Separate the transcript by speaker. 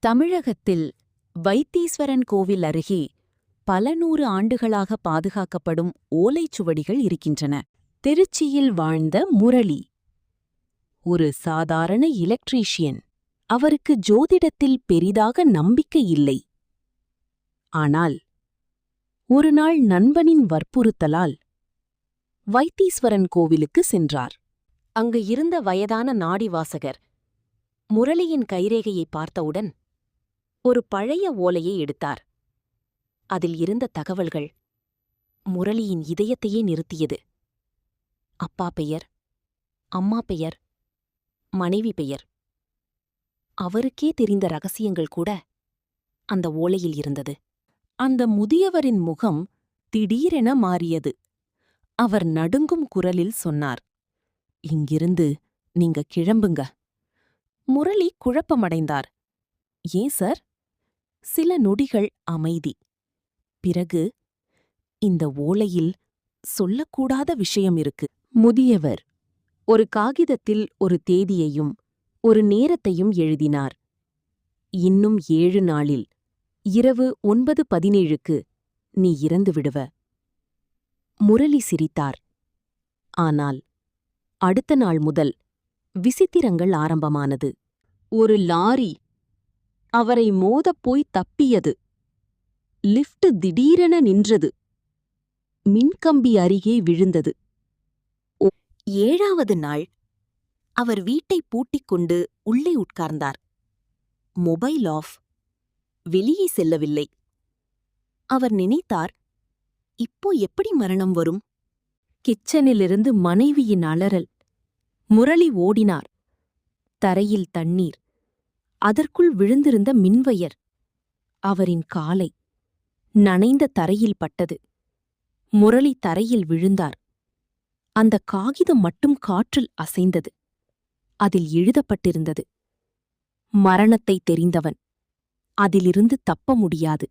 Speaker 1: தமிழகத்தில் வைத்தீஸ்வரன் கோவில் அருகே பல நூறு ஆண்டுகளாக பாதுகாக்கப்படும் ஓலைச்சுவடிகள் இருக்கின்றன. திருச்சியில் வாழ்ந்த முரளி ஒரு சாதாரண எலக்ட்ரீஷியன். அவருக்கு ஜோதிடத்தில் பெரிதாக நம்பிக்கை இல்லை. ஆனால் ஒருநாள் நண்பனின் வற்புறுத்தலால் வைத்தீஸ்வரன் கோவிலுக்கு சென்றார். அங்கு இருந்த வயதான நாடிவாசகர் முரளியின் கைரேகையை பார்த்தவுடன் ஒரு பழைய ஓலையை எடுத்தார். அதில் இருந்த தகவல்கள் முரளியின் இதயத்தையே நிறுத்தியது. அப்பா பெயர், அம்மா பெயர், மனைவி பெயர், அவருக்கே தெரிந்த ரகசியங்கள் கூட அந்த ஓலையில் இருந்தது. அந்த முதியவரின் முகம் திடீரென மாறியது. அவர் நடுங்கும் குரலில் சொன்னார், "இங்கிருந்து நீங்க கிளம்புங்க." முரளி குழப்பமடைந்தார். "ஏன் சார்?" சில நொடிகள் அமைதி. பிறகு, "இந்த ஓலையில் சொல்லக்கூடாத விஷயம் இருக்கு." முதியவர் ஒரு காகிதத்தில் ஒரு தேதியையும் ஒரு நேரத்தையும் எழுதினார். "இன்னும் 7 நாளில் இரவு 9:17க்கு நீ இறந்து விடுவ." முரளி சிரித்தார். ஆனால் அடுத்த நாள் முதல் விசித்திரங்கள் ஆரம்பமானது. ஒரு லாரி அவரை மோதப்போய் தப்பியது. லிஃப்ட் திடீரென நின்றது. மின்கம்பி அருகே விழுந்தது. 7வது நாள் அவர் வீட்டை பூட்டிக் கொண்டு உள்ளே உட்கார்ந்தார். Mobile off. வெளியே செல்லவில்லை. அவர் நினைத்தார், இப்போ எப்படி மரணம் வரும்? கிச்சனிலிருந்து மனைவியின் அலறல். முரளி ஓடினார். தரையில் தண்ணீர். அதற்குள் விழுந்திருந்த மின்வயர் அவரின் காலை நனைந்த தரையில் பட்டது. முரளி தரையில் விழுந்தார். அந்த காகிதம் மட்டும் காற்றில் அசைந்தது. அதில் எழுதப்பட்டிருந்தது, "மரணத்தை தெரிந்தவன் அதிலிருந்து தப்ப முடியாது."